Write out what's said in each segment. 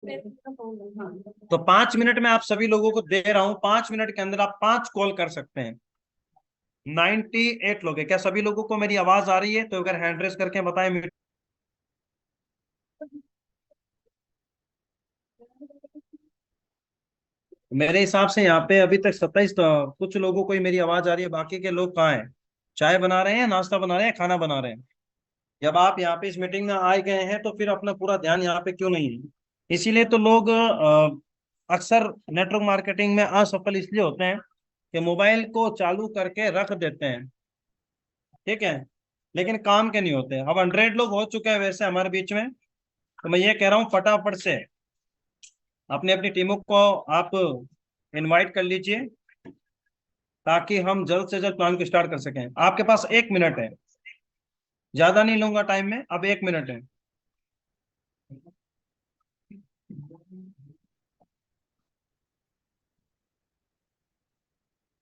तो 5 मिनट में आप सभी लोगों को दे रहा हूं, 5 मिनट के अंदर आप 5 कॉल कर सकते हैं। 98 लोग हैं। क्या सभी लोगों को मेरी आवाज आ रही है? तो अगर हैंड रेस करके बताएं। मेरे हिसाब से यहाँ पे अभी तक 27 कुछ लोगों को ही मेरी आवाज आ रही है। बाकी के लोग कहाँ हैं? चाय बना रहे हैं, नाश्ता बना रहे हैं, खाना बना रहे हैं? जब आप यहाँ पे इस मीटिंग में आए गए हैं तो फिर अपना पूरा ध्यान यहाँ पे क्यों नहीं है? इसीलिए तो लोग अक्सर नेटवर्क मार्केटिंग में असफल इसलिए होते हैं कि मोबाइल को चालू करके रख देते हैं, ठीक है, लेकिन काम के नहीं होते। अब 100 लोग हो चुके हैं वैसे हमारे बीच में, तो मैं ये कह रहा हूँ फटाफट से अपनी अपनी टीमों को आप इनवाइट कर लीजिए, ताकि हम जल्द से जल्द प्लान को स्टार्ट कर सकें। आपके पास 1 मिनट है, ज्यादा नहीं लूंगा टाइम में, अब 1 मिनट है।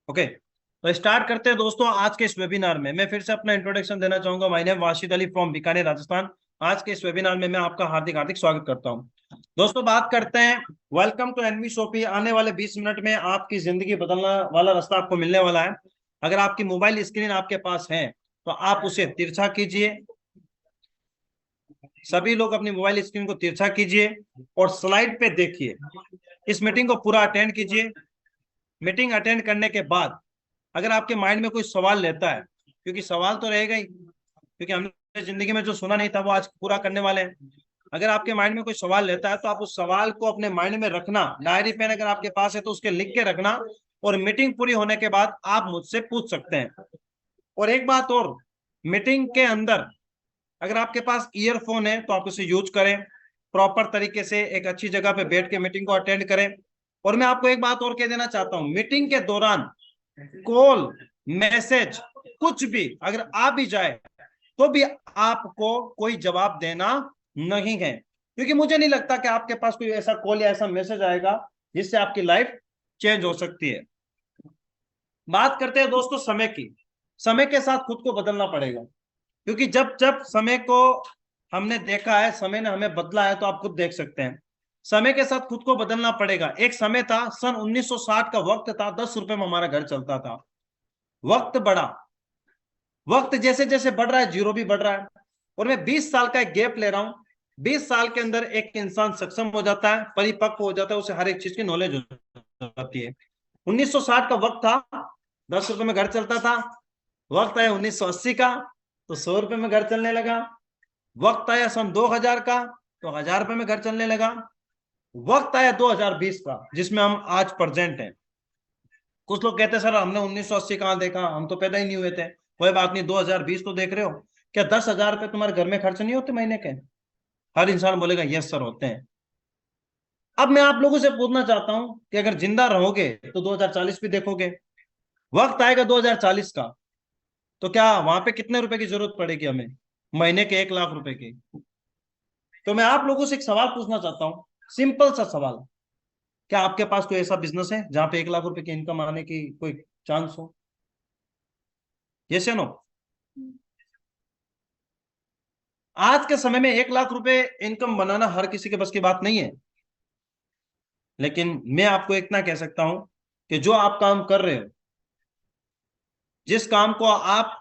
ओके, तो स्टार्ट करते हैं दोस्तों। आज के इस वेबिनार में मैं फिर से अपना इंट्रोडक्शन देना चाहूंगा। My name Washid Ali from Bikaner, Rajasthan. आज के इस वेबिनार में मैं आपका हार्दिक हार्दिक स्वागत करता हूं। दोस्तों बात करते हैं, वेलकम टू एनवी शॉपी। आने वाले 20 मिनट में आपकी जिंदगी बदलने वाला रास्ता आपको मिलने वाला है। अगर आपकी मोबाइल स्क्रीन आपके पास है तो आप उसे तिरछा कीजिए। सभी लोग अपनी मोबाइल स्क्रीन को तिरछा कीजिए और स्लाइड पे देखिए। इस मीटिंग को पूरा अटेंड कीजिए। मीटिंग अटेंड करने के बाद अगर आपके माइंड में कोई सवाल लेता है, क्योंकि सवाल तो रहेगा ही, क्योंकि हमने जिंदगी में जो सुना नहीं था वो आज पूरा करने वाले हैं। अगर आपके माइंड में कोई सवाल लेता है तो आप उस सवाल को अपने माइंड में रखना। डायरी पेन अगर आपके पास है तो उसके लिख के रखना, और मीटिंग पूरी होने के बाद आप मुझसे पूछ सकते हैं। और एक बात और, मीटिंग के अंदर अगर आपके पास ईयरफोन है तो आप उसे यूज करें। प्रॉपर तरीके से एक अच्छी जगह पे बैठ के मीटिंग को अटेंड करें। और मैं आपको एक बात और कह देना चाहता हूं, मीटिंग के दौरान कॉल, मैसेज, कुछ भी अगर आ भी जाए तो भी आपको कोई जवाब देना नहीं है, क्योंकि मुझे नहीं लगता कि आपके पास कोई ऐसा कॉल या ऐसा मैसेज आएगा जिससे आपकी लाइफ चेंज हो सकती है। बात करते हैं दोस्तों समय की। समय के साथ खुद को बदलना पड़ेगा, क्योंकि जब जब समय को हमने देखा है, समय ने हमें बदला है, तो आप खुद देख सकते हैं। समय के साथ खुद को बदलना पड़ेगा। एक समय था, सन 1960 का वक्त था, 10 रुपए में हमारा घर चलता था। वक्त बढ़ा, वक्त जैसे जैसे बढ़ रहा है जीरो भी बढ़ रहा है। और मैं 20 साल का एक गैप ले रहा हूं। 20 साल के अंदर एक इंसान सक्षम हो जाता है, परिपक्व हो जाता है, उसे हर एक चीज की नॉलेज हो जाती है। 1960 का वक्त था, 10 रुपए में घर चलता था। वक्त आया 1980 का, तो 100 रुपए में घर चलने लगा। वक्त आया सन 2000 का, तो 1000 रुपए में घर चलने लगा। वक्त आया 2020 का, जिसमें हम आज प्रेजेंट हैं। कुछ लोग कहते हैं सर हमने 1980 कहाँ देखा, हम तो पैदा ही नहीं हुए थे। कोई बात नहीं, 2020 तो देख रहे हो। क्या 10,000 रुपए तुम्हारे घर में खर्च नहीं होते महीने के? हर इंसान बोलेगा यस सर होते हैं। अब मैं आप लोगों से पूछना चाहता हूं कि अगर जिंदा रहोगे तो 2040 भी देखोगे। वक्त आएगा 2040 का, तो क्या वहां पे कितने रुपए की जरूरत पड़ेगी हमें? महीने के 1 लाख रुपए की। तो मैं आप लोगों से एक सवाल पूछना चाहता हूं, सिंपल सा सवाल। क्या आपके पास कोई ऐसा बिजनेस है जहां पे 1 लाख रुपए की इनकम आने की कोई चांस हो? यस या नो? आज के समय में 1 लाख रुपए इनकम बनाना हर किसी के बस की बात नहीं है। लेकिन मैं आपको इतना कह सकता हूं कि जो आप काम कर रहे हो, जिस काम को आप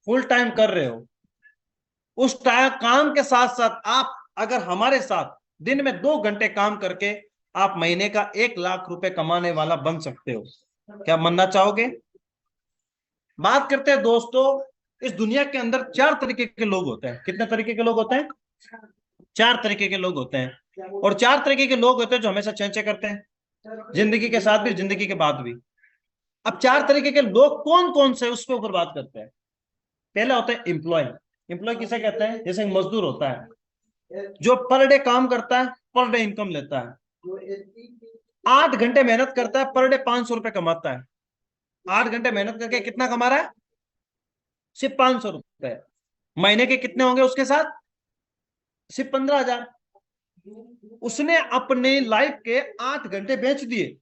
फुल टाइम कर रहे हो, उस काम के साथ साथ आप अगर हमारे साथ दिन में 2 घंटे काम करके आप महीने का 1 लाख रुपए कमाने वाला बन सकते हो। क्या बनना चाहोगे? बात करते हैं दोस्तों, इस दुनिया के अंदर 4 तरीके के लोग होते हैं। कितने तरीके के लोग होते हैं? 4 तरीके के लोग होते हैं। और 4 तरीके के लोग होते हैं जो हमेशा चेंचे करते हैं, जिंदगी के साथ भी, जिंदगी के बाद भी। अब 4 तरीके के लोग कौन कौन से, उसके ऊपर बात करते हैं। पहला होता है एम्प्लॉय। एम्प्लॉय किसे कहते हैं? जैसे मजदूर होता है जो पर डे काम करता है, पर डे इनकम लेता है। 8 घंटे मेहनत करता है, पर डे 500 रुपए कमाता है। 8 घंटे मेहनत करके कितना कमा रहा है? सिर्फ 500 रुपए। महीने के कितने होंगे उसके साथ? सिर्फ 15,000। उसने अपने लाइफ के 8 घंटे बेच दिए,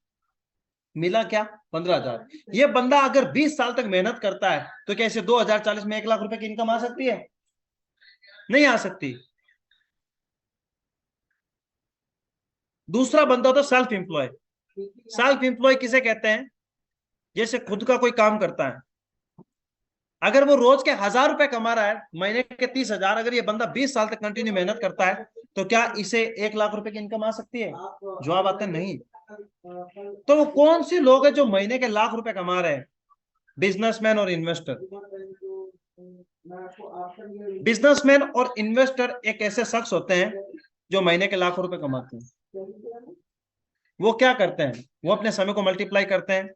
मिला क्या? 15,000। ये बंदा अगर 20 साल तक मेहनत करता है तो कैसे 2040 में 1 लाख रुपए की इनकम आ सकती है? नहीं आ सकती। दूसरा बंदा होता है सेल्फ एम्प्लॉय। सेल्फ एम्प्लॉय किसे कहते हैं? जैसे खुद का कोई काम करता है, अगर वो रोज के 1,000 रुपए कमा रहा है, महीने के 30,000, अगर ये बंदा 20 साल तक कंटिन्यू मेहनत करता है, तो क्या इसे 1 लाख रुपए की इनकम आ सकती है? जवाब आता है नहीं। तो वो कौन सी लोग हैं जो महीने के लाख रुपए कमा रहे हैं? बिजनेसमैन और इन्वेस्टर। बिजनेसमैन और इन्वेस्टर एक ऐसे शख्स होते हैं जो महीने के लाखों रुपए कमाते हैं। वो क्या करते हैं? वो अपने समय को मल्टीप्लाई करते हैं।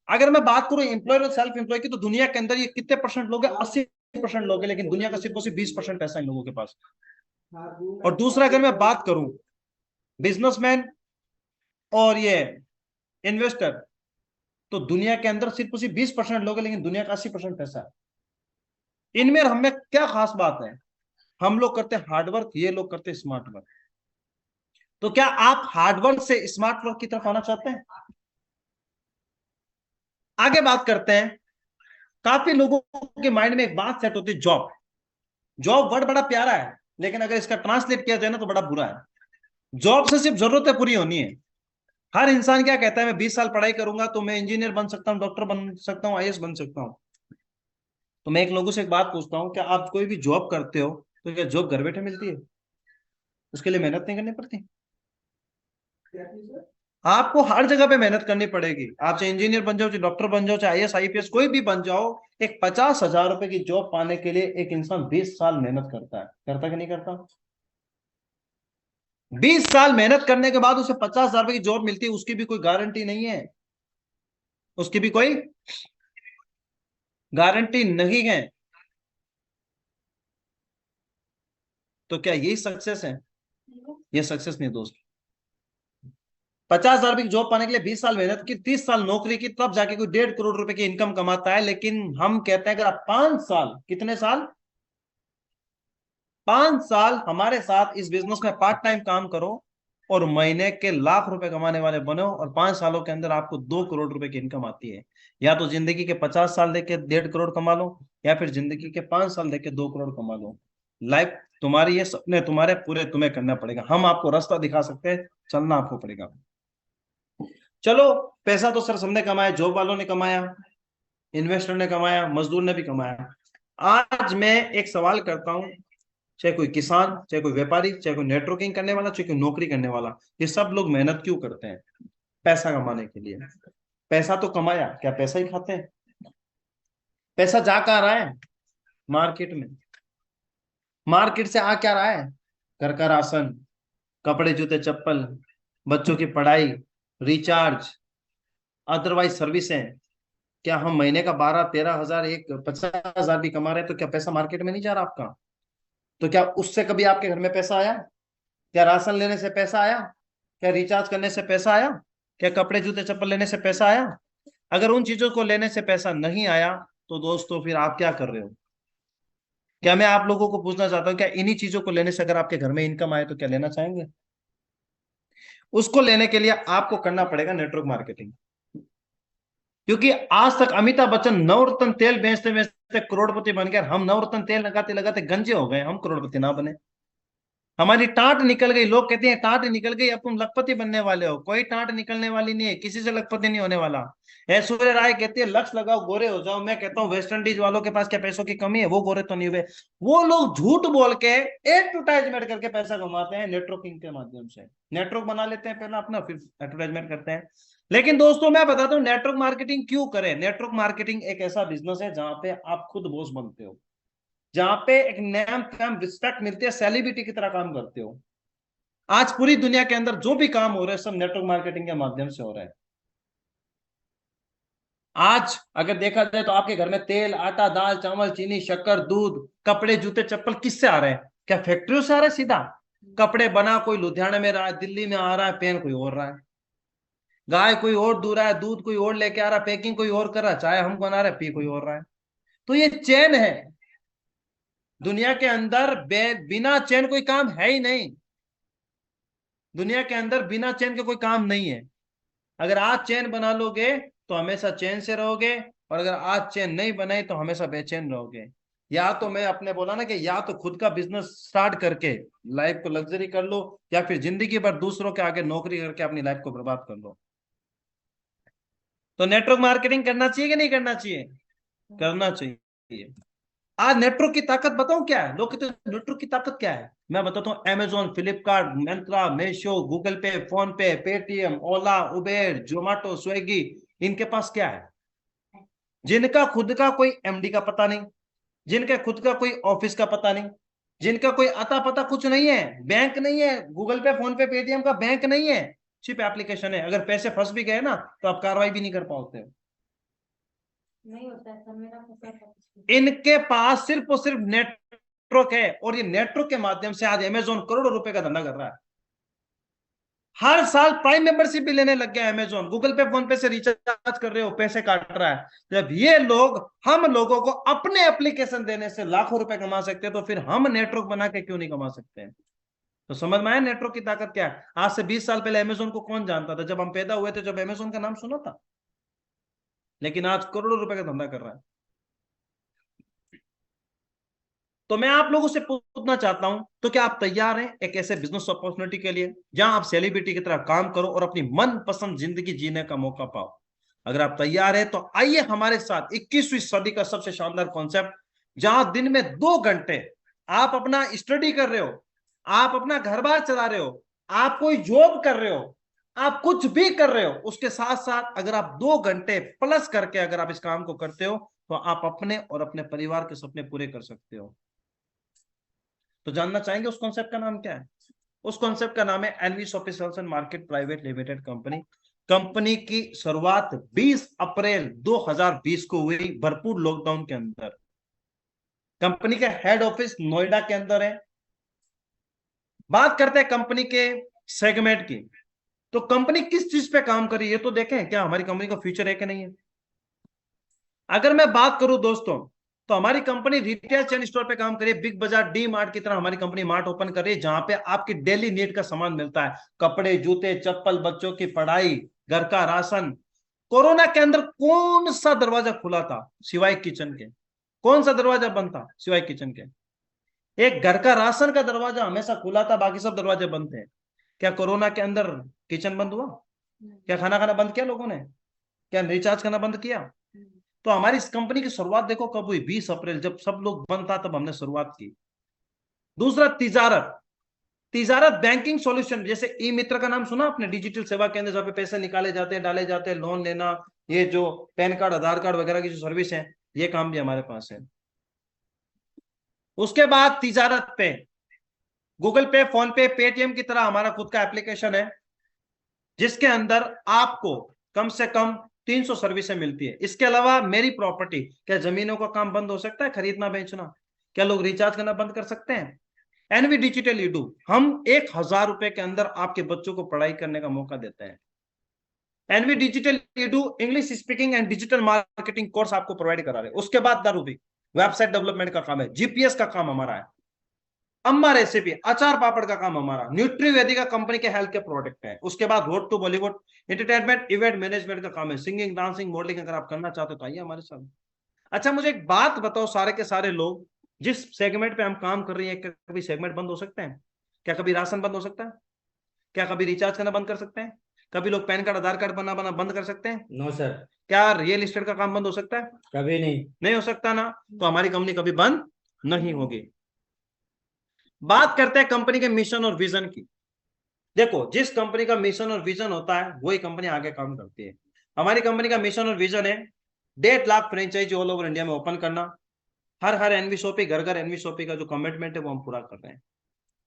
अगर मैं बात करूं एम्प्लॉय और सेल्फ एम्प्लॉय की, तो दुनिया के अंदर ये कितने परसेंट लोग हैं? 80% लोग हैं, लेकिन दुनिया का सिर्फ और सिर्फ 20% पैसा इन लोगों के पास। और दूसरा, अगर मैं बात करूं बिजनेसमैन और ये इन्वेस्टर, तो दुनिया के अंदर सिर्फ और सिर्फ 20% लोग हैं, लेकिन दुनिया का 80% पैसा है। इनमें हमें क्या खास बात है? हम लोग करते हैं हार्डवर्क, ये लोग करते हैं स्मार्ट वर्क। तो क्या आप हार्डवर्क से स्मार्ट वर्क की तरफ आना चाहते हैं? आगे बात करते हैं। काफी लोगों के माइंड में एक बात सेट होती है, जॉब। जॉब वर्ड बड़ा प्यारा है, लेकिन अगर इसका ट्रांसलेट किया जाए ना तो बड़ा बुरा है। जॉब से सिर्फ जरूरतें पूरी होनी है। हर इंसान क्या कहता है, मैं 20 साल पढ़ाई करूंगा तो मैं इंजीनियर बन सकता हूं, डॉक्टर बन सकता हूं, आईएएस बन सकता हूं। तो मैं एक लोगों से एक बात पूछता हूं, क्या आप कोई भी जॉब करते हो तो क्या जॉब घर बैठे मिलती है? उसके लिए मेहनत नहीं करनी पड़ती? आपको हर जगह पे मेहनत करनी पड़ेगी। आप चाहे इंजीनियर बन जाओ, चाहे डॉक्टर बन जाओ, चाहे आईएएस आईपीएस कोई भी बन जाओ, एक 50,000 रुपए की जॉब पाने के लिए एक इंसान 20 साल मेहनत करता है। करता कि नहीं करता? 20 साल मेहनत करने के बाद उसे 50,000 रुपए की जॉब मिलती है, उसकी भी कोई गारंटी नहीं है। उसकी भी कोई गारंटी नहीं है। तो क्या यही सक्सेस है? ये सक्सेस नहीं दोस्त। 50,000 रुपए की जॉब पाने के लिए 20 साल मेहनत की, 30 साल नौकरी की, तब जाके कोई 1.5 करोड़ रुपए की इनकम कमाता है। लेकिन हम कहते हैं अगर आप 5 साल, कितने साल? 5 साल हमारे साथ इस बिजनेस में पार्ट टाइम काम करो और महीने के लाख रुपए कमाने वाले बनो, और 5 सालों के अंदर आपको 2 करोड़ रुपए की इनकम आती है। या तो जिंदगी के 50 साल देके 1.5 करोड़ कमा लो, या फिर जिंदगी के 5 साल देके 2 करोड़ कमा लो। लाइफ तुम्हारी, ये सपने तुम्हारे पूरे तुम्हें करना पड़ेगा। हम आपको रास्ता दिखा सकते हैं, चलना आपको पड़ेगा। चलो, पैसा तो सर सबने कमाया, जॉब वालों ने कमाया, इन्वेस्टर ने कमाया, मजदूर ने भी कमाया। आज मैं एक सवाल करता हूं, चाहे कोई किसान, चाहे कोई व्यापारी, चाहे कोई नेटवर्किंग करने वाला, चाहे कोई नौकरी करने वाला, ये सब लोग मेहनत क्यों करते हैं? पैसा कमाने के लिए। पैसा तो कमाया, क्या पैसा ही खाते हैं? पैसा जा कहाँ रहा है? मार्केट में। मार्केट से आ क्या रहा है? घर का राशन, कपड़े जूते चप्पल, बच्चों की पढ़ाई, रिचार्ज, अदरवाइज सर्विसें। क्या हम महीने का 12-13 हजार, 50,000 भी कमा रहे हैं, तो क्या पैसा मार्केट में नहीं जा रहा आपका? तो क्या उससे कभी आपके घर में पैसा आया? क्या राशन लेने से पैसा आया? क्या रिचार्ज करने से पैसा आया? क्या कपड़े जूते चप्पल लेने से पैसा आया? अगर उन चीजों को लेने से पैसा नहीं आया, तो दोस्तों फिर आप क्या कर रहे हो? क्या मैं आप लोगों को पूछना चाहता हूँ, क्या इन्हीं चीजों को लेने से अगर आपके घर में इनकम आए तो क्या लेना चाहेंगे? उसको लेने के लिए आपको करना पड़ेगा नेटवर्क मार्केटिंग। क्योंकि आज तक अमिताभ बच्चन नवरत्न तेल बेचते बेचते करोड़पति बन गए, हम नवरत्न तेल लगाते लगाते गंजे हो गए, हम करोड़पति ना बने। हमारी टाट निकल गई। लोग कहते हैं टाट निकल गई, अब तुम लखपति बनने वाले हो। कोई टाट निकलने वाली नहीं है, किसी से लखपति नहीं होने वाला। ऐश्वर्या राय कहती है लक्ष्य लगाओ गोरे हो जाओ। मैं कहता हूँ वेस्ट इंडीज वालों के पास क्या पैसों की कमी है? वो गोरे तो नहीं हुए। वो लोग झूठ बोल के एडवर्टाइजमेंट करके पैसा कमाते हैं नेटवर्किंग के माध्यम से। नेटवर्क बना लेते हैं पहले अपना, फिर एडवर्टाइजमेंट करते हैं। लेकिन दोस्तों मैं बताता हूँ नेटवर्क मार्केटिंग क्यों करें। नेटवर्क मार्केटिंग एक ऐसा बिजनेस है जहां पे आप खुद बॉस बनते हो, जहां पे एक नेम फेम रिस्पेक्ट मिलती है, सेलिब्रिटी की तरह काम करते हो। आज पूरी दुनिया के अंदर जो भी काम हो रहे हैं सब नेटवर्क मार्केटिंग के माध्यम से हो रहा है। आज अगर देखा जाए तो आपके घर में तेल, आटा, दाल, चावल, चीनी, शक्कर, दूध, कपड़े, जूते, चप्पल किससे आ रहे हैं? क्या फैक्ट्रियों से आ रहे हैं सीधा? कपड़े बना कोई लुधियाना में रहा है, दिल्ली में आ रहा है, पेन कोई और रहा है। गाय कोई और दूध रहा है, दूध कोई और लेके आ रहा है, पैकिंग कोई और कर रहा है, चाय हम बना रहे, पी कोई और रहा है। तो ये चेन है। दुनिया के अंदर बिना चेन कोई काम है ही नहीं। दुनिया के अंदर बिना चेन के कोई काम नहीं है। अगर आज चेन बना लोगे तो हमेशा चैन से रहोगे, और अगर आज चैन नहीं बनाई तो हमेशा बेचैन रहोगे। या तो मैं अपने बोला ना कि या तो खुद का बिजनेस स्टार्ट करके लाइफ को लग्जरी कर लो, या फिर जिंदगी भर दूसरों के आगे नौकरी करके अपनी लाइफ को बर्बाद कर लो। तो नेटवर्क मार्केटिंग करना चाहिए कि नहीं करना चाहिए? करना चाहिए। आज नेटवर्क की ताकत बताऊं क्या है? लोग कहते हैं नेटवर्क की ताकत क्या है, मैं बताता हूँ। अमेजोन, फ्लिपकार्ट, मिंत्रा, मीशो, गूगल पे, फोन पे, पेटीएम, ओला, उबेर, जोमेटो, स्विगी, इनके पास क्या है? जिनका खुद का कोई एमडी का पता नहीं, जिनका खुद का कोई ऑफिस का पता नहीं, जिनका कोई अता पता कुछ नहीं है, बैंक नहीं है, गूगल पे, फोन पे, पेटीएम का बैंक नहीं है, सिर्फ एप्लीकेशन है। अगर पैसे फंस भी गए ना तो आप कार्रवाई भी नहीं कर पाते। नहीं होता है, मेरा इनके पास सिर्फ और सिर्फ नेटवर्क है, और ये नेटवर्क के माध्यम से आज अमेजोन करोड़ों रुपए का धंधा कर रहा है। हर साल प्राइम मेंबरशिप भी लेने लग गया है अमेजोन। गूगल पे, फोन पे से रिचार्ज कर रहे हो, पैसे काट रहा है। जब ये लोग हम लोगों को अपने एप्लीकेशन देने से लाखों रुपए कमा सकते हैं, तो फिर हम नेटवर्क बना के क्यों नहीं कमा सकते हैं? तो समझ में आया नेटवर्क की ताकत क्या है। आज से 20 साल पहले अमेजोन को कौन जानता था? जब हम पैदा हुए थे, जब अमेजोन का नाम सुना था, लेकिन आज करोड़ों रुपए का धंधा कर रहा है। तो मैं आप लोगों से पूछना चाहता हूं, तो क्या आप तैयार हैं एक ऐसे बिजनेस अपॉर्चुनिटी के लिए जहां आप सेलिब्रिटी की तरह काम करो और अपनी मनपसंद जिंदगी जीने का मौका पाओ? अगर आप तैयार हैं तो आइए हमारे साथ 21वीं सदी का सबसे शानदार कॉन्सेप्ट, जहां दिन में 2 घंटे आप अपना स्टडी कर रहे हो, आप अपना घर बार चला रहे हो, आप कोई जॉब कर रहे हो, आप कुछ भी कर रहे हो, उसके साथ साथ अगर आप 2 घंटे प्लस करके अगर आप इस काम को करते हो, तो आप अपने और अपने परिवार के सपने पूरे कर सकते हो। तो जानना चाहेंगे उस कॉन्सेप्ट का नाम क्या है? उस कॉन्सेप्ट का नाम है NV shoppe sales and market private limited company. Company की शुरुआत 20 अप्रैल 2020 को हुई, भरपूर लॉकडाउन के अंदर। कंपनी का हेड ऑफिस नोएडा के अंदर है। बात करते हैं कंपनी के सेगमेंट की, तो कंपनी किस चीज पे काम कर रही है तो देखें, क्या हमारी कंपनी का फ्यूचर है कि नहीं है। अगर मैं बात करूं दोस्तों, तो हमारी कंपनी रिटेल चेन स्टोर पे काम कर रही है। बिग बाजार, डी मार्ट की तरह हमारी कंपनी मार्ट ओपन कर रही है, जहां पे आपकी डेली नीड का सामान मिलता है। कपड़े, जूते, चप्पल, बच्चों की पढ़ाई, घर का राशन। कोरोना के अंदर कौन सा दरवाजा खुला था सिवाय किचन के? कौन सा दरवाजा बंद था सिवाय किचन के? एक घर का राशन का दरवाजा हमेशा खुला था, बाकी सब दरवाजे बंद थे। क्या कोरोना के अंदर किचन बंद हुआ? क्या खाना खाना बंद किया लोगों ने? क्या रिचार्ज करना बंद किया? तो हमारी इस कंपनी की शुरुआत देखो कब हुई, 20 अप्रैल, जब सब लोग बंद था तब हमने शुरुआत की। दूसरा, तिजारत। तिजारत बैंकिंग सॉल्यूशन, जैसे ई मित्र का नाम सुना आपने? डिजिटल सेवा केंद्र, जहाँ पे पैसे निकाले जाते हैं, डाले जाते हैं, लोन लेना, ये जो पैन कार्ड, आधार कार्ड वगैरह की जो सर्विस है, ये काम भी हमारे पास है। उसके बाद तिजारत पे गूगल पे, फोन पे, पेटीएम की तरह हमारा खुद का एप्लीकेशन है, जिसके अंदर आपको कम से कम 300 सर्विसें मिलती है। इसके अलावा मेरी प्रॉपर्टी, क्या जमीनों का काम बंद हो सकता है, खरीदना बेचना? क्या लोग रिचार्ज करना बंद कर सकते हैं? एनवी डिजिटल ईडू, हम 1,000 रुपए के अंदर आपके बच्चों को पढ़ाई करने का मौका देते हैं। NV digital edu English speaking and digital marketing course आपको प्रोवाइड करा रहे हैं। उसके बाद दारूबी, वेबसाइट डेवलपमेंट का काम है, जीपीएस का काम हमारा है, अम्मा रेसिपी, अचार पापड़ का काम हमारा, न्यूट्रीवेदिका कंपनी के हेल्थ के प्रोडक्ट है। उसके बाद road to Bollywood entertainment event management का काम है, सिंगिंग, डांसिंग, मॉडलिंग अगर आप करना चाहते हो तो आइए हमारे साथ। अच्छा, मुझे एक बात बताओ, सारे के सारे लोग जिस सेगमेंट पे हम काम कर रहे हैं, क्या कभी सेगमेंट बंद हो सकते हैं? क्या कभी राशन बंद हो सकता है? क्या कभी रिचार्ज करना बंद कर सकते हैं? कभी लोग पैन कार्ड, आधार कार्ड बना बंद कर सकते हैं? No sir. क्या रियल एस्टेट का काम बंद हो सकता है? कभी नहीं। नहीं हो सकता ना। तो हमारी कंपनी कभी बंद नहीं होगी। बात करते हैं कंपनी के मिशन और विजन की। देखो, जिस कंपनी का मिशन और विजन होता है वही कंपनी आगे काम करती है। हमारी कंपनी का मिशन और विजन है 1.5 lakh franchise all over India में ओपन करना। हर एनवी शॉपी, घर घर एनवी शॉपी का जो कमिटमेंट है वो हम पूरा कर रहे हैं।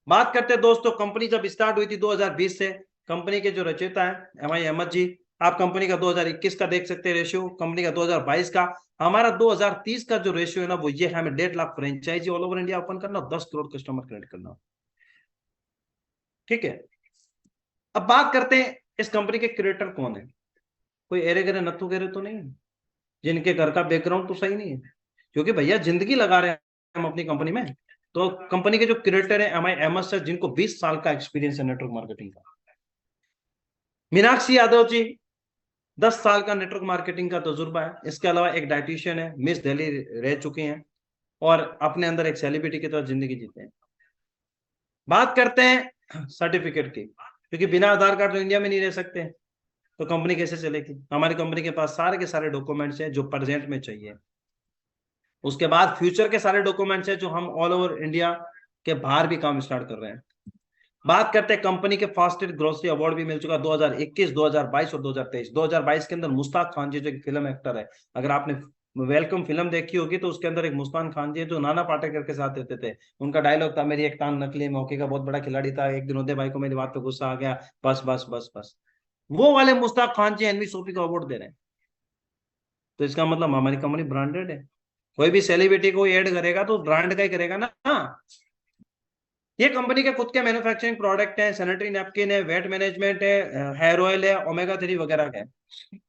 बात करते हैं दोस्तों, कंपनी जब स्टार्ट हुई थी 2020 से, कंपनी के जो रचयिता है एमआई अहमद जी, आप कंपनी का 2021 का देख सकते हैं रेशियो, कंपनी का 2022 का, हमारा 2030 का जो रेशियो है ना, वो ये है, हमें 1.5 lakh franchise all over India open करना, 10 करोड़ कस्टमर क्रिएट करना। ठीक है, अब बात करते हैं इस कंपनी के क्रिएटर कौन है। कोई एरे गरे नत्थु गेरे तो नहीं है, जिनके घर का बैकग्राउंड तो सही नहीं है, क्योंकि भैया जिंदगी लगा रहे हैं हम अपनी कंपनी में। तो कंपनी के जो क्रिएटर है एमआई अहमद सर, जिनको 20 साल का एक्सपीरियंस है नेटवर्क मार्केटिंग का। मीनाक्षी यादव जी, 10 साल का नेटवर्क मार्केटिंग का तजुर्बा है। इसके अलावा एक डाइटिशियन है, मिस दिल्ली रह चुकी हैं। और अपने अंदर एक सेलिब्रिटी की तरह जिंदगी जीते हैं। बात करते हैं सर्टिफिकेट की, क्योंकि बिना आधार कार्ड तो इंडिया में नहीं रह सकते, तो कंपनी कैसे चलेगी। हमारी कंपनी के पास सारे के सारे डॉक्यूमेंट्स हैं जो प्रेजेंट में चाहिए। उसके बाद फ्यूचर के सारे डॉक्यूमेंट्स हैं जो हम ऑल ओवर इंडिया के बाहर भी काम स्टार्ट कर रहे हैं। बात करते हैं कंपनी के फास्टेस्ट ग्रोसरी अवार्ड भी मिल चुका 2021, 2022 और 2023। 2022 के अंदर मुश्ताक खान जी जो एक फिल्म एक्टर है, अगर आपने वेलकम फिल्म देखी होगी तो उसके अंदर एक मुस्कान खान जी जो नाना पाटेकर के साथ रहते थे, उनका डायलॉग था, मेरी एक टांग नकली मौके का बहुत बड़ा खिलाड़ी था, एक दिन उदय भाई को मेरी बात पे गुस्सा आ गया, बस बस बस बस। वो वाले मुश्ताक खान जी एनवी सोफी को अवार्ड दे रहे हैं। तो इसका मतलब हमारी कंपनी ब्रांडेड है। कोई भी सेलिब्रिटी को ऐड करेगा तो ब्रांड का ही करेगा ना। ये कंपनी के खुद के मैन्युफैक्चरिंग प्रोडक्ट है, सैनिटरी नैपकिन है, वेट मैनेजमेंट है, हेयर ऑयल है, ओमेगा 3 वगैरह का है।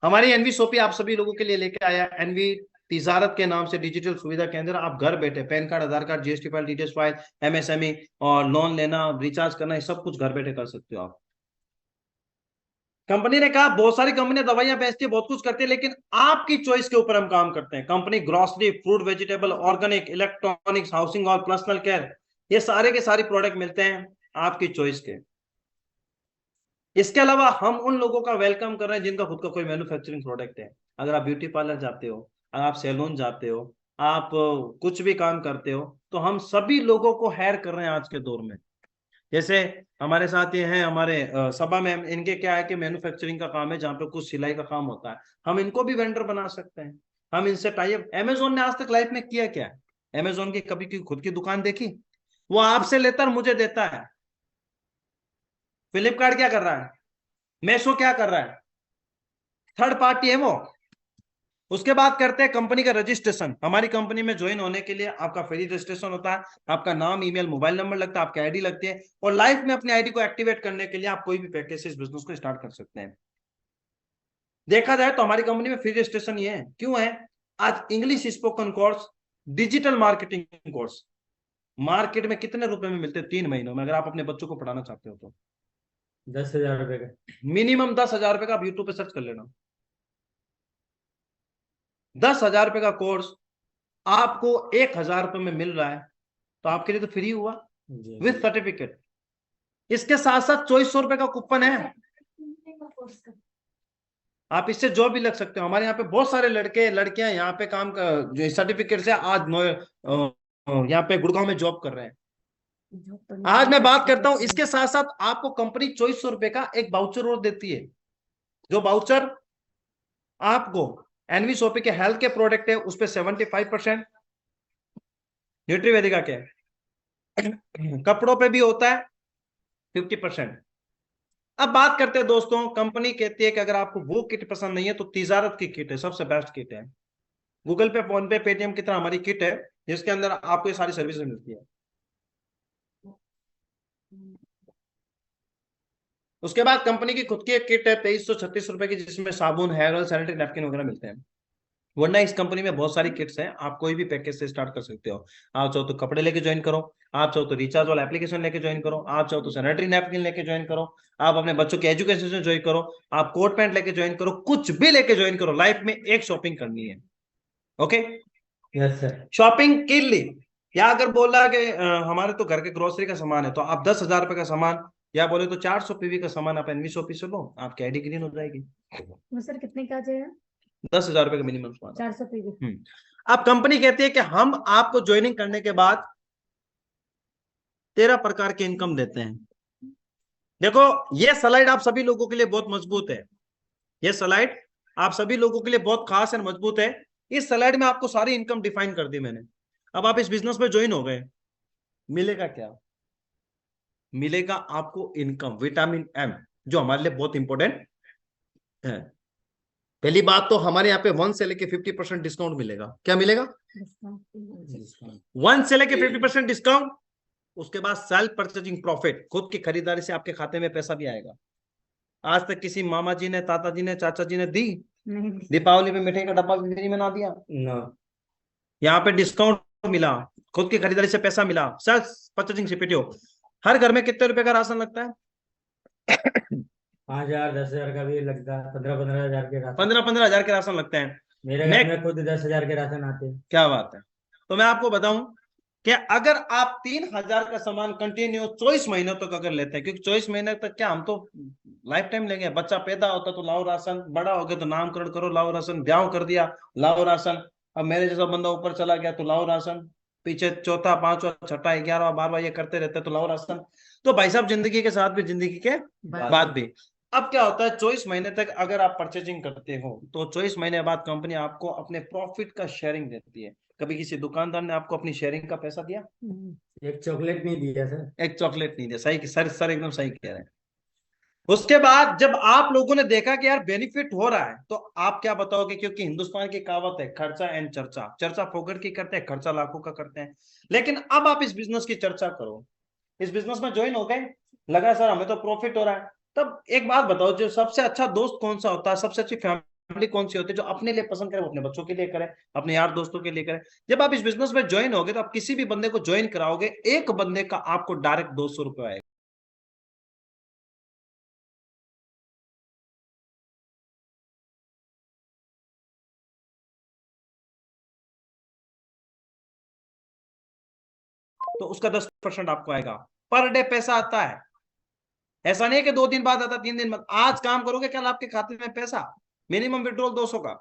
हमारी एनवी सोपी आप सभी लोगों के लिए लेके आया एनवी तिजारत के नाम से डिजिटल सुविधा के अंदर आप घर बैठे PAN card, Aadhaar card, GST file, details file, MSME और लोन लेना, रिचार्ज करना, ये सब कुछ घर बैठे कर सकते हो आप। कंपनी ने कहा बहुत सारी कंपनियां दवाइयां बेचती है, बहुत कुछ करती है, लेकिन आपकी चॉइस के ऊपर हम काम करते हैं। Company grocery, fruit, vegetable, organic, electronics, housing और पर्सनल केयर, ये सारे के सारे प्रोडक्ट मिलते हैं आपकी चॉइस के। इसके अलावा हम उन लोगों का वेलकम कर रहे हैं जिनका खुद का कोई मैन्युफैक्चरिंग प्रोडक्ट है। अगर आप ब्यूटी पार्लर जाते हो, अगर आप सैलून जाते हो, आप कुछ भी काम करते हो, तो हम सभी लोगों को हायर कर रहे हैं आज के दौर में। जैसे हमारे साथ ये हैं हमारे सभा में, इनके क्या है कि मैन्युफैक्चरिंग का काम है, जहाँ पे कुछ सिलाई का काम होता है, हम इनको भी वेंडर बना सकते हैं। हम इनसे टाई अप। अमेजोन ने आज तक लाइफ में किया क्या? अमेजोन की कभी की खुद की दुकान देखी? वो आपसे लेता और मुझे देता है। फ्लिपकार्ट क्या कर रहा है? मेशो क्या कर रहा है? थर्ड पार्टी है वो। उसके बाद करते हैं कंपनी का रजिस्ट्रेशन। हमारी कंपनी में ज्वाइन होने के लिए आपका फ्री रजिस्ट्रेशन होता है, आपका नाम, ईमेल, मोबाइल नंबर लगता है, आपकी आईडी लगती है, और लाइफ में अपनी आईडी को एक्टिवेट करने के लिए आप कोई भी पैकेज से इस बिजनेस को स्टार्ट कर सकते हैं। देखा जाए तो हमारी कंपनी में फ्री रजिस्ट्रेशन ये है, क्यों है? आज English spoken course, digital marketing course market में कितने रुपए में मिलते हैं 3 महीनों में, अगर आप अपने बच्चों को पढ़ाना चाहते हो तो 10,000 रुपए का, मिनिमम 10,000 रुपए का। आप यूट्यूब पे सर्च कर लेना, 10,000 रुपए का कोर्स आपको 1,000 रुपए में मिल रहा है, तो आपके लिए तो फ्री हुआ विथ सर्टिफिकेट। इसके साथ साथ 2400 रुपए का कूपन है, आप इससे जॉब भी लग सकते हो। हमारे यहाँ पे बहुत सारे लड़के लड़कियां यहाँ पे काम कर, जो सर्टिफिकेट से आज यहाँ पे गुड़गांव में जॉब कर रहे हैं। आज मैं बात करता हूं, इसके साथ साथ आपको कंपनी 2400 रुपए का एक बाउचर और देती है, जो बाउचर आपको एनवी सोपी के हेल्थ के प्रोडक्ट है उस पर 75%, न्यूट्रीवेदिका के कपड़ों पे भी होता है 50%। अब बात करते हैं दोस्तों, कंपनी कहती है कि अगर आपको वो किट पसंद नहीं है तो तिजारत की किट है, सबसे बेस्ट किट है। गूगल पे, फोन पे, पेटीएम की तरह हमारी किट है, जिसके अंदर आपको ये सारी सर्विसेज मिलती है। उसके बाद कंपनी की खुद की एक किट है 2336 रुपए की, जिसमें साबुन, हेयर ऑयल, सैनिटरी नैपकिन वगैरह मिलते हैं। वरना इस कंपनी में बहुत सारी किट्स हैं, आप कोई भी पैकेज से स्टार्ट कर सकते हो। आप चाहो तो कपड़े लेके ज्वाइन करो, आप चाहो तो रिचार्ज वाला एप्लीकेशन लेके ज्वाइन करो, आप चाहो तो सैनिटरी नैपकिन लेके ज्वाइन करो, आप अपने बच्चों के एजुकेशन से ज्वाइन करो, आप कोट पैंट लेके ज्वाइन करो, कुछ भी लेके ज्वाइन करो। लाइफ में एक शॉपिंग करनी है, ओके? Yes sir. शॉपिंग के लिए, या अगर बोला कि हमारे तो घर के ग्रोसरी का सामान है, तो आप 10,000 रुपए का सामान, या बोले तो 400 पीवी का सामान आप एनवी शॉपी से लो, आपकी आईडी ग्रीन हो जाएगी। सर कितने का जाएगा? 10,000 रुपए का मिनिमम सामान। 400 पीवी। अब कंपनी कहती है कि हम आपको ज्वाइनिंग करने के बाद 13 प्रकार के इनकम देते हैं। देखो, ये स्लाइड आप सभी लोगों के लिए बहुत मजबूत है, ये स्लाइड आप सभी लोगों के लिए बहुत खास और मजबूत है। इस स्लाइड में आपको सारी इनकम डिफाइन कर दी मैंने। अब आप इस बिजनेस में ज्वाइन हो गए, मिलेगा क्या? मिलेगा आपको इनकम, विटामिन एम, जो हमारे लिए बहुत इंपॉर्टेंट है। पहली बात तो हमारे यहाँ पे 1 से लेके 50% डिस्काउंट मिलेगा। क्या मिलेगा? 1 से लेके 50% डिस्काउंट। उसके बाद सेल्फ परचेजिंग प्रॉफिट, खुद की खरीदारी से आपके खाते में पैसा भी आएगा। आज तक किसी मामा जी ने, ताता जी ने, चाचा जी ने दी? नहीं। दीपावली में मिठाई का डब्बा भी फ्री में ना दिया? नो। यहाँ पे डिस्काउंट मिला, खुद की खरीदारी से पैसा मिला, सेल्फ परचेजिंग से पीटीओ। हर घर में कितने रुपए का राशन लगता है? 5,000 10,000 का भी लगता है, 15,000 के राशन। 15,000 के राशन लगते हैं। मेरे घर में खुद 10,000 के राशन आते हैं। क्या बात है, तो मैं आपको बताऊं कि अगर आप 3,000 का सामान कंटिन्यू 24 महीनों तक अगर लेते हैं, क्योंकि 24 महीने तक क्या हम तो लाइफ टाइम लेंगे। बच्चा पैदा होता तो लाओ राशन, बड़ा हो गया तो नामकरण करो लाओ राशन, ब्याह कर दिया लाओ राशन, अब मेरे जैसा बंदा ऊपर चला गया तो लाओ राशन, पीछे चौथा पांचवा छठा 11वां 12वां ये करते रहते तो लाओ राशन। तो भाई साहब जिंदगी के साथ भी जिंदगी के बाद भी। अब क्या होता है 24 महीने तक अगर आप परचेजिंग करते हो तो 24 महीने बाद कंपनी आपको अपने प्रॉफिट का शेयरिंग देती है। कभी किसी दुकानदार ने आपको अपनी शेयरिंग का पैसा दिया? एक चॉकलेट नहीं दिया सर। एक चॉकलेट नहीं दिया। सही सर एकदम सही कह रहे हैं। उसके बाद जब आप लोगों ने देखा कि यार बेनिफिट हो रहा है तो आप क्या बताओगे, क्योंकि हिंदुस्तान की कहावत है खर्चा एंड चर्चा, चर्चा फोकट की करते हैं, खर्चा लाखों का करते हैं। लेकिन अब आप इस बिजनेस की चर्चा करो, इस बिजनेस में ज्वाइन हो गए, लगा सर हमें तो प्रॉफिट हो रहा है। तब एक बात बताओ, जो सबसे अच्छा दोस्त कौन सा होता है, सबसे अच्छी फैमिली कौन सी होती है? जो अपने लिए पसंद करे वो अपने बच्चों के लिए करे, अपने यार दोस्तों के लिए करे। जब आप इस बिजनेस में ज्वाइन होगे तो आप किसी भी बंदे को ज्वाइन कराओगे, एक बंदे का आपको डायरेक्ट 200 रुपये आएगा। तो उसका 10% आपको आएगा। पर डे पैसा आता है, ऐसा नहीं है कि 2 दिन बाद आता, 3 दिन बाद। आज काम करोगे कल आपके खाते में पैसा, मिनिमम विड्रॉल 200 का।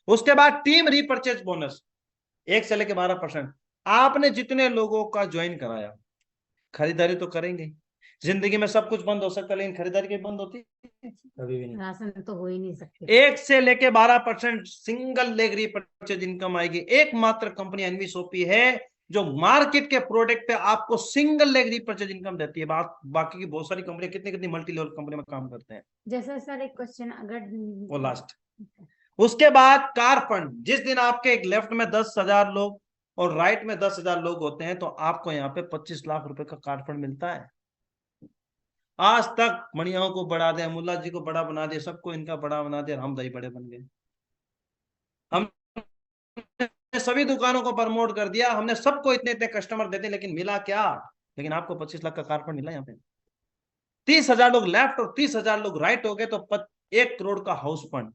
उसके बाद टीम रीपर्चेज बोनस 1 से लेके 12%। आपने जितने लोगों का ज्वाइन कराया, खरीदारी तो करेंगे। जिंदगी में सब कुछ बंद हो सकता है लेकिन खरीदारी की बंद होती है कभी भी नहीं। राशन तो हो ही नहीं सकते। 1 से लेके 12% सिंगल लेग रीपर्चेज इनकम आएगी। एकमात्र कंपनी एनवीएसओपी है जो मार्केट के प्रोडक्ट पे आपको सिंगल लेग रीपर्चेज इनकम देती है। बाकी की बहुत सारी कंपनी कितनी कितनी मल्टी लेवल कंपनी में काम करते हैं। जैसे सर एक क्वेश्चन अगर वो लास्ट। उसके बाद कार फंड, जिस दिन आपके एक लेफ्ट में 10,000 लोग और राइट में 10,000 लोग होते हैं तो आपको यहाँ पे 25 लाख रुपए का कार फंड मिलता है। आज तक मणियाओं को बढ़ा दिया, मुल्ला जी को बड़ा बना दिया, सबको इनका बड़ा बना दिया, हम दही बड़े बन गए। हमने सभी दुकानों को प्रमोट कर दिया, हमने सबको इतने इतने कस्टमर देते, लेकिन मिला क्या? लेकिन आपको 25 लाख का कार फंड मिला। यहाँ पे 30,000 लोग लेफ्ट और 30,000 लोग राइट हो गए तो 1 करोड़ का हाउस फंड।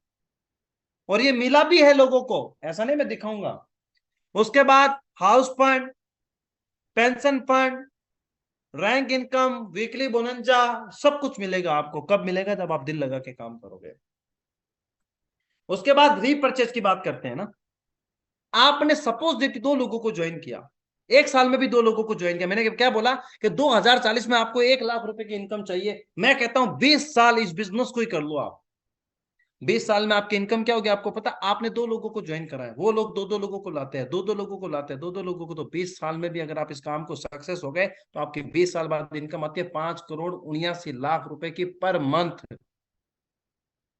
और ये मिला भी है लोगों को, ऐसा नहीं मैं दिखाऊंगा। उसके बाद house fund, pension fund, rank income, weekly bonanza, सब कुछ मिलेगा आपको। कब मिलेगा? जब आप दिल लगा के काम करोगे। उसके बाद रीपर्चेज की बात करते हैं ना। आपने सपोज दैट 2 लोगों को ज्वाइन किया, 1 साल में भी 2 लोगों को ज्वाइन किया। मैंने क्या बोला कि 2040 में आपको 1 लाख रुपए की इनकम चाहिए। मैं कहता हूं 20 साल इस बिजनेस को ही कर लो आप। 20 साल में आपकी इनकम क्या होगी आपको पता? आपने 2 लोगों को ज्वाइन कराया, वो लोग 2-2 लोगों को लाते हैं, 2-2 लोगों को लाते हैं, 2-2 लोगों को। तो 20 साल में भी अगर आप इस काम को सक्सेस हो गए तो आपकी 20 साल बाद इनकम आती है 5,79,00,000 रुपए की पर मंथ।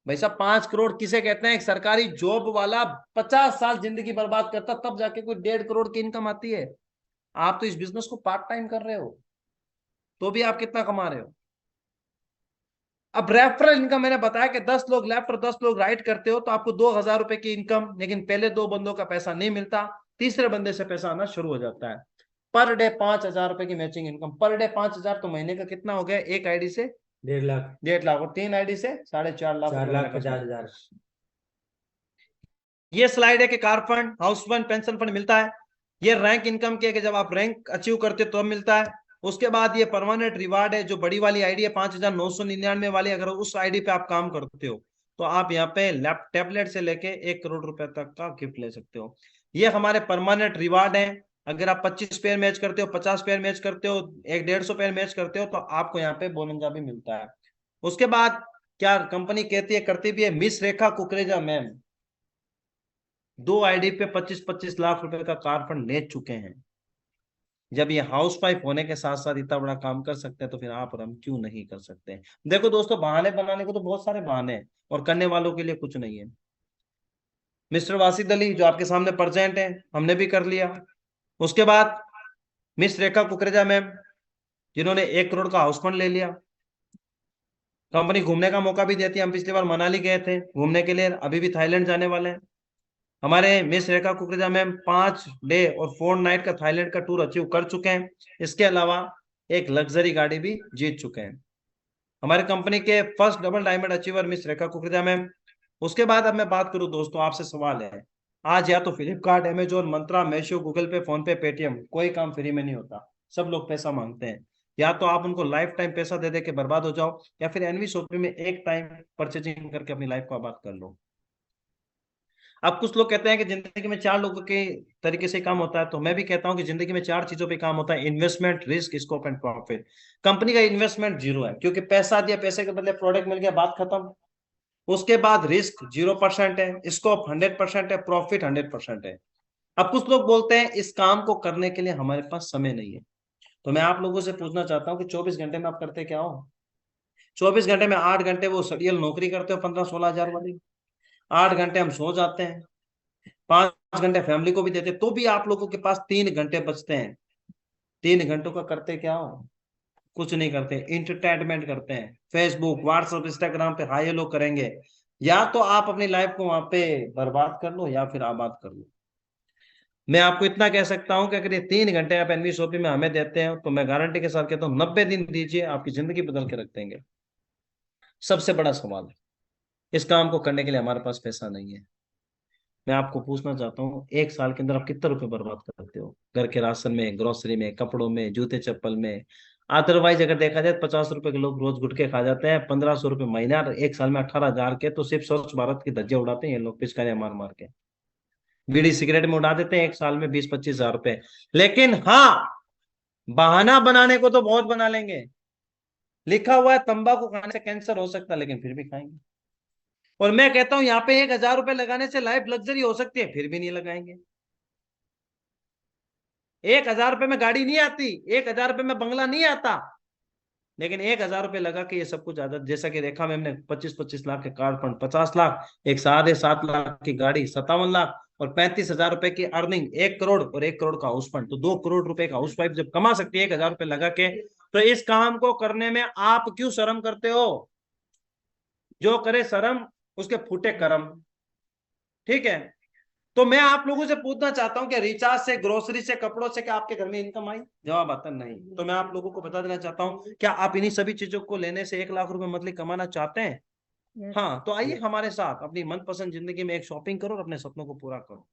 भाई साहब 5 करोड़ किसे कहते हैं? एक सरकारी जॉब वाला 50 साल जिंदगी बर्बाद करता तब जाके कोई 1.5 करोड़ की इनकम आती है। आप तो इस बिजनेस को पार्ट टाइम कर रहे हो तो भी आप कितना कमा रहे हो। अब रेफरल इनकम मैंने बताया कि 10 लोग लेफ्ट और 10 लोग राइट करते हो तो आपको 2,000 रुपए की इनकम, लेकिन पहले 2 बंदों का पैसा नहीं मिलता, तीसरे बंदे से पैसा आना शुरू हो जाता है। पर डे 5,000 रुपए की मैचिंग इनकम। पर डे 5,000 तो महीने का कितना हो गया? एक आईडी से 1.5 लाख, 1.5 लाख और 3 आईडी से 4.5 लाख। 4,50,000। ये स्लाइड है कि car fund, house fund, pension fund मिलता है। ये रैंक इनकम के कि जब आप रैंक अचीव करते हो तो मिलता है। उसके बाद ये परमानेंट रिवार्ड है, जो बड़ी वाली आईडी है 5,999 वाली, अगर उस आईडी पे आप काम करते हो तो आप यहाँ पे टैबलेट से लेके 1 करोड़ रुपए तक का गिफ्ट ले सकते हो। ये हमारे परमानेंट रिवार्ड है। अगर आप 25 पेयर मैच करते हो, 50 पेयर मैच करते हो, 150 पेयर मैच करते हो तो आपको यहाँ पे बोनंजा भी मिलता है। उसके बाद क्या कंपनी कहती है, करती भी है, miss Rekha Kukreja ma'am 2 ID पे 25-25 लाख रुपए का कार फंड ले चुके हैं। जब ये हाउस वाइफ होने के साथ साथ इतना बड़ा काम कर सकते हैं तो फिर आप और हम क्यों नहीं कर सकते हैं? देखो दोस्तों, बहाने बनाने को तो बहुत सारे बहाने हैं और करने वालों के लिए कुछ नहीं है। मिस्टर वासिद अली जो आपके सामने प्रेजेंट है, हमने भी कर लिया। उसके बाद मिस रेखा कुकरेजा मैम जिन्होंने 1 करोड़ का हाउस फंड ले लिया। कंपनी घूमने का मौका भी देती है। हम पिछली बार मनाली गए थे घूमने के लिए, अभी भी थाईलैंड जाने वाले हैं। हमारे miss Rekha Kukreja ma'am 5 day और 4 नाइट का थाईलैंड का टूर अचीव कर चुके हैं। इसके अलावा एक लग्जरी गाड़ी भी जीत चुके हैं। हमारे कंपनी के first double diamond achiever miss Rekha Kukreja ma'am. उसके बाद अब मैं बात करूं दोस्तों, आपसे सवाल है आज या तो फ्लिपकार्ट, अमेजोन, मंत्रा, मीशो, गूगल पे, फोन पे, पेटीएम, कोई काम फ्री में नहीं होता, सब लोग पैसा मांगते हैं। या तो आप उनको लाइफ टाइम पैसा दे दे के बर्बाद हो जाओ, या फिर एनवी शॉपिंग में एक टाइम परचेजिंग करके अपनी लाइफ को आबाद कर लो। अब कुछ लोग कहते हैं कि जिंदगी में 4 लोगों के तरीके से काम होता है, तो मैं भी कहता हूं कि जिंदगी में 4 चीजों पे काम होता है: investment, risk, scope and profit. Company का इन्वेस्टमेंट 0 है, क्योंकि पैसा दिया, पैसे के बदले प्रोडक्ट मिल गया, बात खत्म। उसके बाद रिस्क 0% है, स्कोप 100% है, प्रॉफिट 100% है। अब कुछ लोग बोलते हैं इस काम को करने के लिए हमारे पास समय नहीं है, तो मैं आप लोगों से पूछना चाहता हूं कि 24 घंटे में आप करते क्या हो? 24 घंटे में 8 घंटे वो सड़ियल नौकरी करते हो 15-16 हजार वाली, 8 घंटे हम सो जाते हैं, 5 घंटे फैमिली को भी देते, तो भी आप लोगों के पास 3 घंटे बचते हैं। 3 घंटों का करते क्या हो? कुछ नहीं करते, इंटरटेनमेंट करते हैं, फेसबुक, व्हाट्सएप, इंस्टाग्राम पे हाई हेलो करेंगे। या तो आप अपनी लाइफ को वहां पे बर्बाद कर लो या फिर आबाद कर लो। मैं आपको इतना कह सकता हूं कि अगर ये 3 घंटे आप एनवी शॉपिंग में हमें देते हैं, तो मैं गारंटी के साथ कहता हूँ 90 दिन दीजिए, आपकी जिंदगी बदल के रख देंगे। सबसे बड़ा सवाल है, इस काम को करने के लिए हमारे पास पैसा नहीं है। मैं आपको पूछना चाहता हूँ, 1 साल के अंदर आप कितने रुपए बर्बाद करते हो? घर के राशन में, ग्रोसरी में, कपड़ों में, जूते चप्पल में। अदरवाइज अगर देखा जाए 50 रुपए के लोग रोज गुटखे खा जाते हैं, 1500 रुपए महीना, और 1 साल में 18 हजार के, तो सिर्फ स्वच्छ भारत की धज्जियां उड़ाते हैं ये लोग, पिचकारियां मार मार के। बीड़ी सिगरेट में उड़ा देते हैं 1 साल में 20-25 हजार रुपए। लेकिन हाँ, बहाना बनाने को तो बहुत बना लेंगे। लिखा हुआ है तंबाकू खाने से कैंसर हो सकता है, लेकिन फिर भी खाएंगे। और मैं कहता हूं यहाँ पे 1000 रुपए लगाने से लाइफ लग्जरी हो सकती है, फिर भी नहीं लगाएंगे। 1000 रुपए में गाड़ी नहीं आती, 1000 रुपए में बंगला नहीं आता, लेकिन 1000 रुपए लगा के ये सब कुछ आदत, जैसा कि रेखा मैम ने 25-25 लाख के कार फंड, 50 लाख, एक 7.5 लाख की गाड़ी, 57 लाख, और 35 हजार रुपए की अर्निंग, 1 करोड़, और 1 करोड़ का हाउस फंड, तो 2 करोड़ रुपए का हाउस वाइफ जब कमा सकती है 1000 रुपए लगा के, तो इस काम को करने में आप क्यों शर्म करते हो? जो करे शर्म, उसके फूटे कर्म। ठीक है, तो मैं आप लोगों से पूछना चाहता हूं कि रिचार्ज से, ग्रोसरी से, कपड़ों से क्या आपके घर में इनकम आई? जवाब आता नहीं। तो मैं आप लोगों को बता देना चाहता हूं, क्या आप इन्हीं सभी चीजों को लेने से 1 लाख रुपए मंथली कमाना चाहते हैं? Yes. हाँ, तो आइए हमारे साथ अपनी मनपसंद जिंदगी में एक शॉपिंग करो और अपने सपनों को पूरा करो।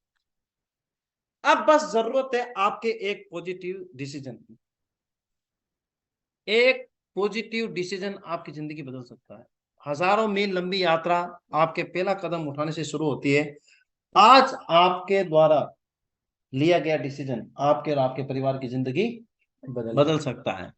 अब बस जरूरत है आपके एक पॉजिटिव डिसीजन की। एक पॉजिटिव डिसीजन आपकी जिंदगी बदल सकता है। हजारों मील लंबी यात्रा आपके पहला कदम उठाने से शुरू होती है। आज आपके द्वारा लिया गया डिसीजन आपके और आपके परिवार की जिंदगी बदल सकता है।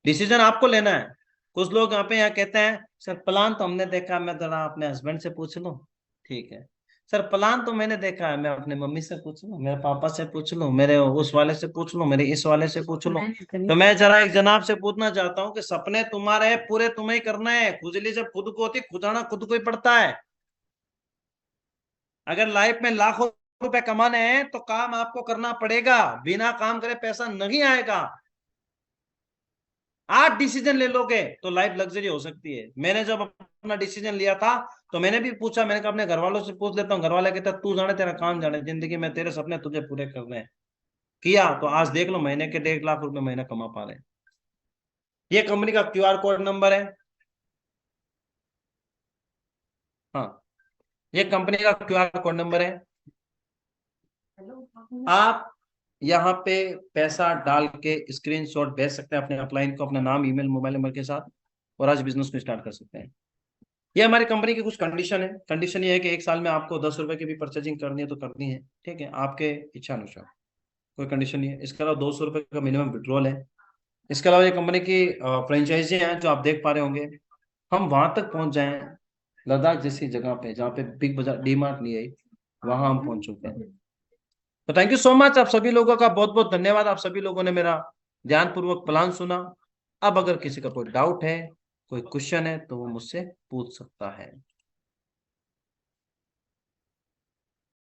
डिसीजन आपको लेना है। कुछ लोग यहाँ कहते हैं सर प्लान तो हमने देखा, मैं जरा अपने हस्बैंड से पूछ लूं। ठीक है सर, प्लान तो मैंने देखा है, मैं अपने मम्मी से पूछ लूं, मेरे पापा से पूछ लूं, मेरे उस वाले से पूछ लूं, मेरे इस वाले से पूछ लूं। तो मैं जरा एक जनाब से पूछना चाहता हूँ कि सपने तुम्हारे हैं, पूरे तुम्हें ही करना है। खुजली जब खुद को होती, खुदाना खुद को ही पड़ता है। अगर लाइफ में लाखों रुपए कमाने हैं तो काम आपको करना पड़ेगा, बिना काम करे पैसा नहीं आएगा। आप डिसीजन ले लोगे तो लाइफ लग्जरी हो सकती है। मैंने जब अपना डिसीजन लिया था तो मैंने भी पूछा, मैंने कहा अपने घर वालों से पूछ लेता हूँ। घर वाले कहते तू जाने, तेरा काम जाने, जिंदगी में तेरे सपने तुझे पूरे करने हैं। किया तो आज देख लो, महीने के 1.5 लाख रुपए महीना कमा पा रहे हैं। ये कंपनी का QR कोड नंबर है। हाँ, ये कंपनी का QR कोड नंबर है। आप यहाँ पे पैसा डाल के स्क्रीनशॉट भेज सकते हैं अपने अपलाइन को, अपना नाम, ईमेल, मोबाइल नंबर के साथ, और आज बिजनेस को स्टार्ट कर सकते हैं। ये हमारी कंपनी की कुछ कंडीशन है। कंडीशन ये है कि 1 साल में आपको 10 रुपए की भी परचेजिंग करनी है तो करनी है। ठीक है, आपके इच्छा अनुसार, कोई कंडीशन नहीं है। इसके अलावा 200 रुपए का मिनिमम विड्रॉल है। इसके अलावा ये कंपनी की फ्रेंचाइजी हैं जो आप देख पा रहे होंगे। हम वहां तक पहुंच जाए, लद्दाख जैसी जगह पे जहाँ पे बिग बाजार, डी मार्ट नहीं आई, वहां हम पहुंच चुके हैं। तो थैंक यू सो मच, आप सभी लोगों का बहुत बहुत धन्यवाद। आप सभी लोगों ने मेरा ध्यानपूर्वक प्लान सुना। अब अगर किसी का कोई डाउट है, कोई क्वेश्चन है, तो वो मुझसे पूछ सकता है।